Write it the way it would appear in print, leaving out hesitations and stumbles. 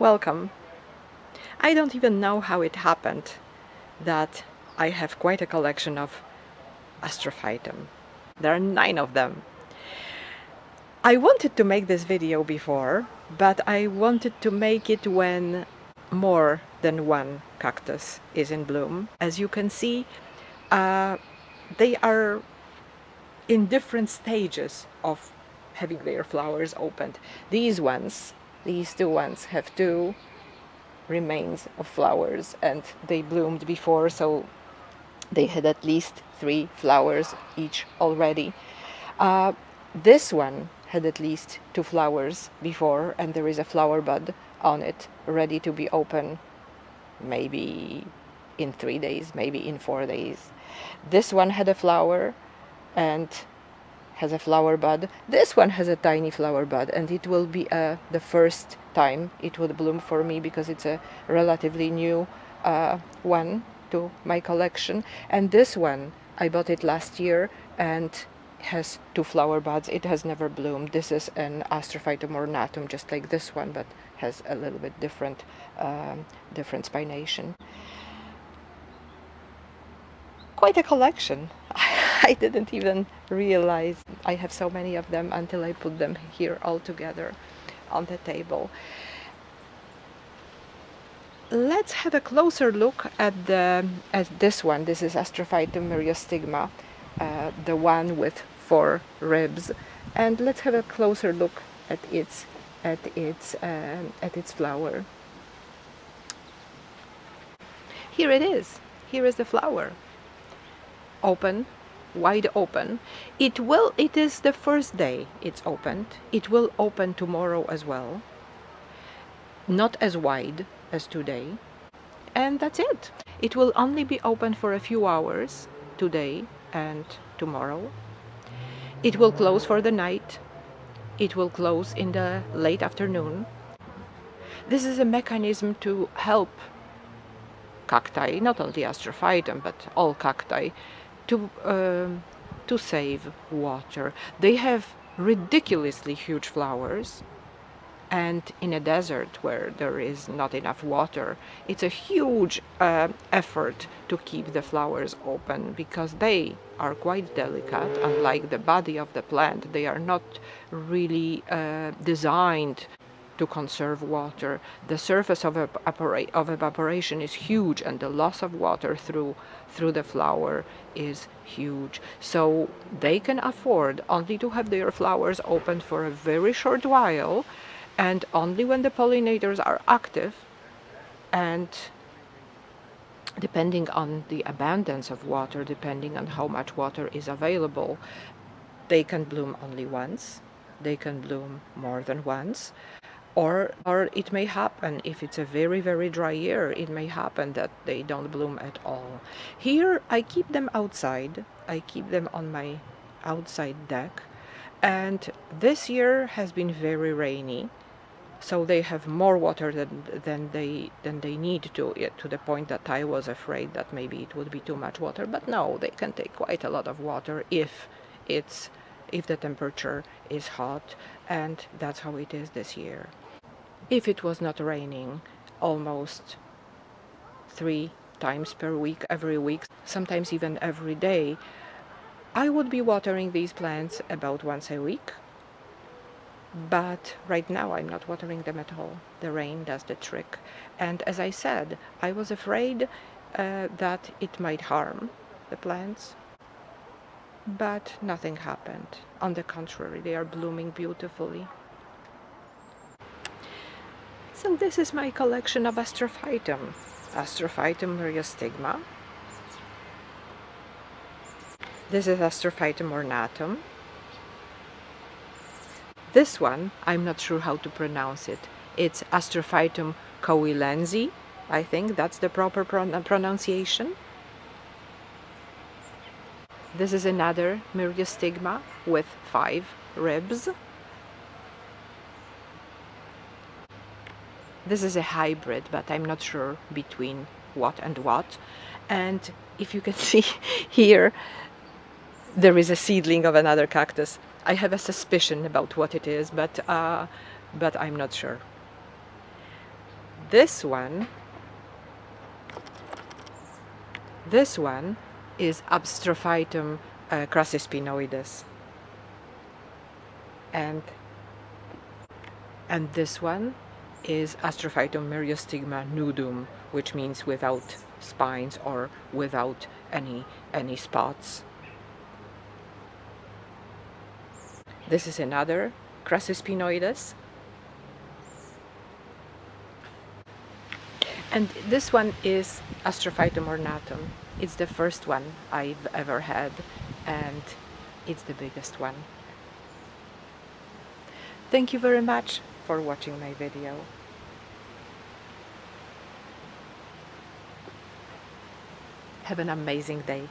Welcome. I don't even know how it happened that I have quite a collection of Astrophytum. There are 9 of them. I wanted to make this video before, but I wanted to make it when more than one cactus is in bloom. As you can see, they are in different stages of having their flowers opened. These two ones have 2 remains of flowers, and they bloomed before, so they had at least 3 flowers each already. This one had at least 2 flowers before, and there is a flower bud on it ready to be open maybe in 3 days, maybe in 4 days. This one had a flower and has a flower bud. This one has a tiny flower bud, and it will be the first time it would bloom for me because it's a relatively new one to my collection. And this one, I bought it last year and has 2 flower buds. It has never bloomed. This is an Astrophytum ornatum, just like this one, but has a little bit different spination. Quite a collection. I didn't even realize I have so many of them until I put them here all together on the table. Let's have a closer look at this one. This is Astrophytum myriostigma, the one with 4 ribs, and let's have a closer look at its flower. Here it is. Here is the flower. Open, wide open. It is the first day it's opened. It will open tomorrow as well. Not as wide as today. And that's it. It will only be open for a few hours today and tomorrow. It will close for the night. It will close in the late afternoon. This is a mechanism to help cacti, not only Astrophytum, but all cacti, to save water. They have ridiculously huge flowers, and in a desert where there is not enough water, it's a huge effort to keep the flowers open because they are quite delicate. Unlike the body of the plant, they are not really designed to conserve water. The surface of evaporation is huge, and the loss of water through the flower is huge. So they can afford only to have their flowers open for a very short while, and only when the pollinators are active, and depending on the abundance of water, depending on how much water is available, they can bloom only once. They can bloom more than once. Or it may happen, if it's a very, very dry year, it may happen that they don't bloom at all. Here I keep them outside. I keep them on my outside deck. And this year has been very rainy, so they have more water than they need to the point that I was afraid that maybe it would be too much water. But no, they can take quite a lot of water if the temperature is hot, and that's how it is this year. If it was not raining almost 3 times per week, every week, sometimes even every day, I would be watering these plants about once a week. But right now I'm not watering them at all. The rain does the trick. And as I said, I was afraid that it might harm the plants. But nothing happened. On the contrary, they are blooming beautifully. So this is my collection of Astrophytum. Astrophytum myriostigma. This is Astrophytum ornatum. This one, I'm not sure how to pronounce it. It's Astrophytum coahuilense. I think that's the proper pronunciation. This is another myriostigma with 5 ribs. This is a hybrid, but I'm not sure between what and what. And if you can see here, there is a seedling of another cactus. I have a suspicion about what it is, but I'm not sure. This one is Astrophytum crassispinoides, and this one is Astrophytum myriostigma nudum, which means without spines or without any spots. This is another crassispinoides, and this one is Astrophytum ornatum. It's the first one I've ever had, and it's the biggest one. Thank you very much for watching my video. Have an amazing day.